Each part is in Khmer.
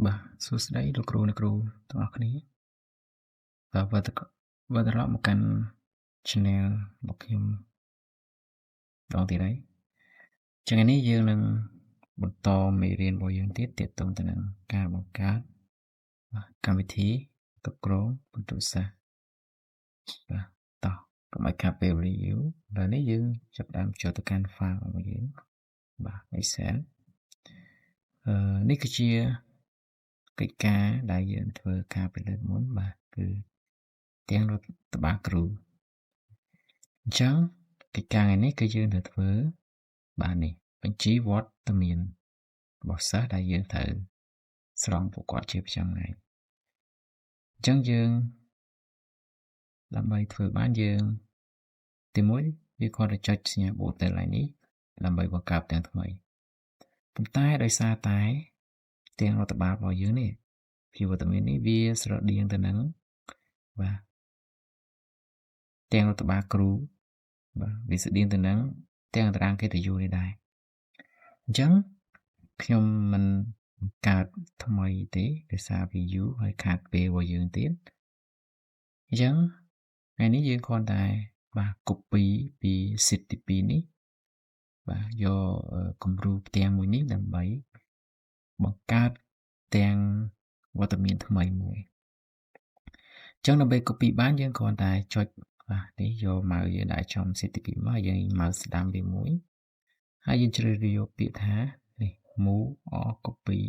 Bah,សួស្តីលោកគ្រូអ្នកគ្រូទាំងអស់គ្នាវិលត្រឡប់មកកាន់ Channel របស់ខ្ញុំម្ដងទៀតហើយចឹងថ្ងៃនេះយើងនឹងបន្តមេរៀនរបស់យើងទៀតទាក់ទងទៅនឹងការបង្កើតកម្មវិធីគ្រប់គ្រងបន្ទុកសាស្ត្របាទតោះកុំឲ្យខាតពេលវេលាយូរឥឡូវនេះយើងចាប់ផ្ដើមចូលទៅកាន់ file របស់យើងបាទ Excel នេះគឺជាកិច្ចការដែលយើងធ្វើការពីលើកមុនបាទគឺទាំងរដ្ឋបាលគ្រូអញ្ចឹងកិច្ចការថ្ងៃនេះគឺយើងត្រូវធ្វើបាទនេះបញ្ជីវត្តមានរបស់សិស្សដែលយើងត្រូវស្រង់ពួកគាត់ជាប្រចាំថ្ងៃអញ្ចឹងយើងដើម្បីធ្វើបានយើងទីមួយវាគាត់ទៅចុចសញ្ញាបូទ័រឡើងនេះដើម្បីបង្កើតទាំងថ្មីប៉ុន្តែដោយសារតែទាំងរដ្ឋបាលរបស់យើងនេះពីវត្តមាននេះវាស្រដៀងទៅនឹងបាទទាំងរដ្ឋបាលគ្រូបាទវាស្រដៀងទៅនឹងទាំងតារាងកិត្តិយសនេះដែរអញ្ចឹងខ្ញុំមិនបង្កើតថ្មីទេដោយសារវាយូរហើយខាតពេលរបស់យើងទៀតអញ្ចឹងថ្ងៃនេះយើងគ្រាន់តែបាទ copy ពី sheet ទី2នេះបាទយកគំរូផ្ទាំងមួយនេះដើម្បីបង្កើតទាំងវត្តមានថ្មីមួយអញ្ចឹងដើម្បី copy បានយើងគ្រាន់តែចុចបាទនេះយក mouse យើងដាក់ចំ sheet ទី2មកយើង mouse ស្ដាំវាមួយហើយយើងជ្រើសរើសយកពាក្យថានេះ move or copy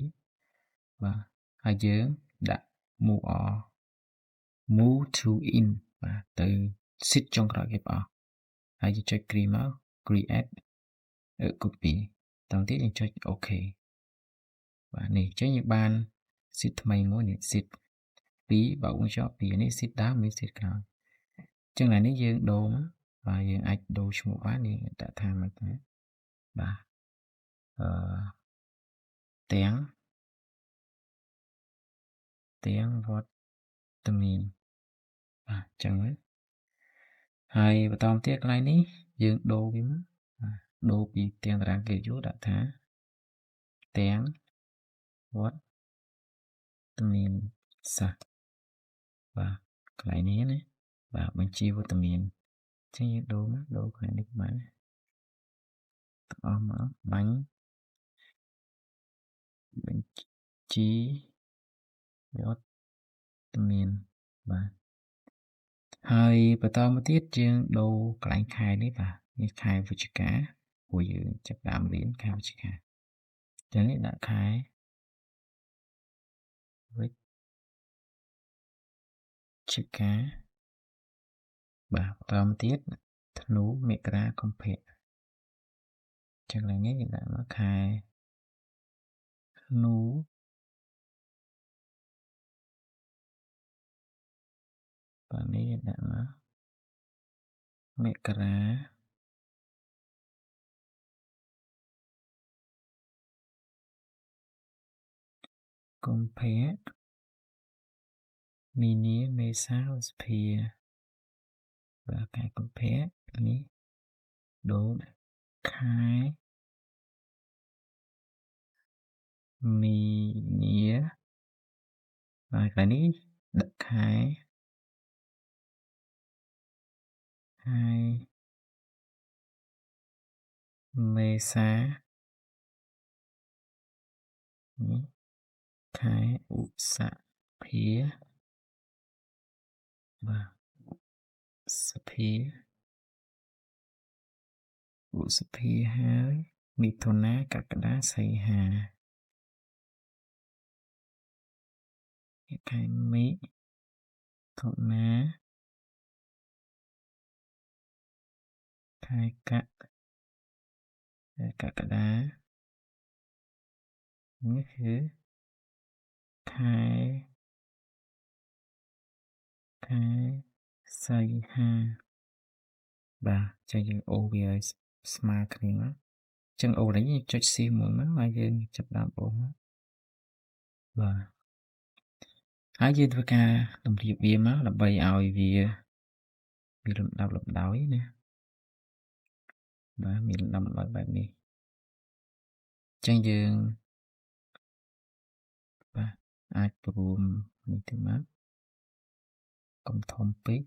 បាទហើយយើងដាក់ move to in បាទទៅ sheet ចុងក្រោយគេបងហើយយើងចុច create មក create copy តោះទៀតយើងចុច OK បាទនេះអញ្ចឹងយើងបាន sheet ថ្មីមួយនេះ sheet 2បើយើងចុចពីនេះ sheet ដើមនេះ sheet ក្រោយអញ្ចឹងនេះយើងដូរមកបាទយើងអាចដូរឈ្មោះបានយើងដាក់ថាមកថាបាទទាំងវត្តមានបាទអញ្ចឹងហើយបន្តទៀតកន្លែងនេះយើងដូរវាមកបាទដូរពីទាំងតារាងកិត្តិយសដាក់ថាទាំងវត្តមានសាស្ត្របាទកន្លែងនេះណាបាទបញ្ជីវត្តមានអញ្ចឹងយើងដូរមកដូរកន្លែងនេះបានអស់មកបញ្ជីវត្តមានបាទហើយបន្តមកទៀតយើងដូរកន្លែងខែនេះបាទនេះខែវិច្ឆិកាព្រោះយើងចាប់ដើមរៀនខែវិច្ឆិកាចឹងនេះដាក់ខែវិច្ឆិកាបាទបន្តមកទៀតធ្នូមករាកុម្ភៈចឹងឡើងនេះយើងដាក់មកខែធ្នូបាទនេះដាក់មកមករាកុម្ភៈមីនាមេសាឧសភាបាទខែកុម្ភៈនេះដូរខែមីនាបាទកន្លែងនេះដាក់ខែមេសានេះខែឧសភាបាទសភាឧសភាហើយមិថុនាកក្កដាសីហាខែមិថុនាខែកក្កដានេះគឺខែសីហាបាទចឹងយើងអូវាឲ្យស្មើគ្នាមកចឹងអូនេះយើងចុច C មួយមកហើយយើងចាប់ដើមអូមកបាទហើយយើងធ្វើការតម្រៀបវាមកដើម្បីឲ្យវាមានលំដាប់លំដោយណាបាទមានលំដាប់លំដោយបែបនេះចឹងយើង បាទអាចព្រមនេះទៅមកកុំធំពេក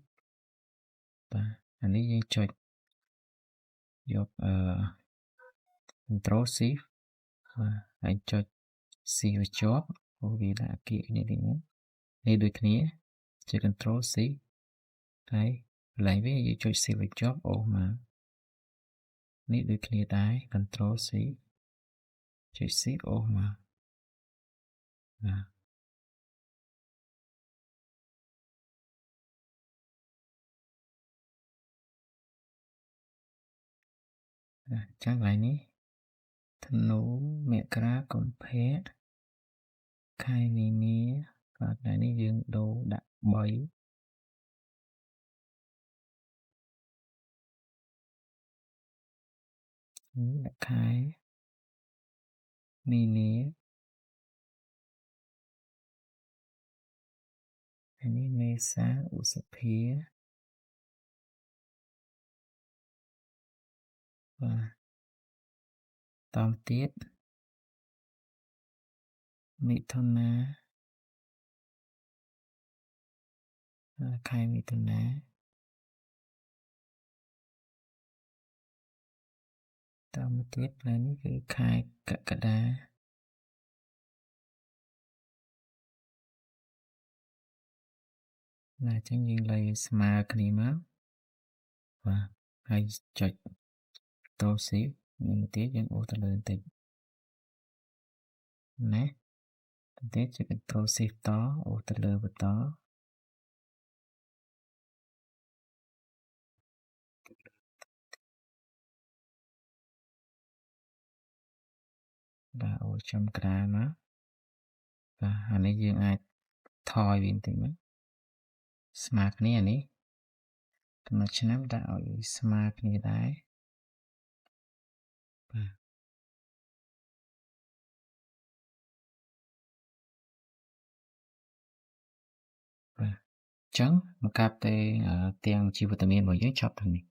បាទអានេះយើងចុចយកCtrl Shift បាទហើយចុច C ឲ្យជាប់ព្រោះវាដាក់អគារគ្នានេះដូចគ្នាចុច Ctrl C ហើយកន្លែងវាយើងចុច C ឲ្យជាប់អូសមកនេះដូចគ្នាដែរ Ctrl C ចុច C អូសមកបាទចឹងកន្លែងនេះធ្នូមករាកុម្ភៈខែមីនាបាទតែនេះយើងដូរដាក់3នេះដាក់ខែមីនាอันนี้មេសាឧសភាបាទតមទៀតមិថុនាខែមិថុនាតមទៀតផ្លែនេះគឺខែកក្កដាណាអញ្ចឹងយើងលេខស្មើគ្នាមកបាទហើយចុចតូស៊ីនេះទៀតយើងអូសទៅលើបន្តិចណាទៀតចុច Ctrl Shift តអូសទៅលើបន្តបាទអូសចំក្រាលមកបាទអានេះយើងអាចថយវាបន្តិចមកស្មើគ្នានេះកំណត់ឆ្នាំដាក់ឲ្យស្មើគ្នាដែរបាទបាទចឹងមកកាប់តែទាំងជីវវិតាមីនរបស់យើងចប់ទាំងនេះ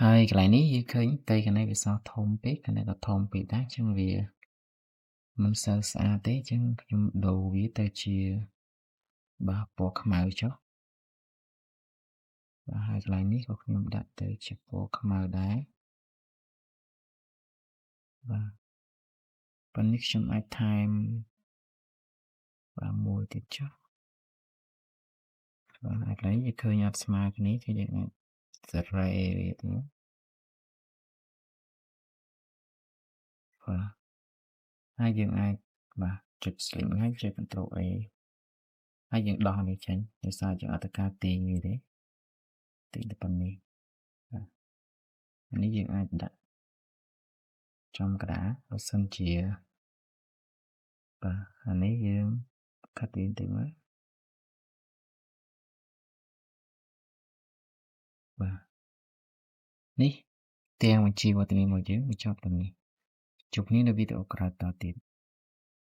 ហើយកន្លែងនេះយើងឃើញតែកន្លែងវាសធំពេកកន្លែងក៏ធំពេកដែរចឹងវាមិនសូវស្អាតទេចឹងខ្ញុំដូរវាទៅជាបាទពណ៌ខ្មៅចុះបាទហើយកន្លែងនេះក៏ខ្ញុំដាក់ទៅជាពណ៌ខ្មៅដែរបាទប៉ុន្តែខ្ញុំអាចថែមបាទមួយទៀតចុះបាទកន្លែងយើងឃើញអត់ស្មើគ្នាគឺយើងអាចសេរីវាទៅបាទហើយយើងអាចបាទចុច Select ហើយចុច Ctrl A ហើយយើងដោះនេះចេញដោយសារយើងអត់ទៅការទាញវាទេទាញទៅប៉ុណ្នេះបាទនេះយើងអាចដាក់ចំក្តារបើសិនជាបាទអានេះយើងកាត់វាទៅមកបាទនេះទាំងបញ្ជីវត្តមានរបស់យើងបញ្ចប់ទាំងនេះជួបគ្នានៅវីដេអូក្រោយតទៀត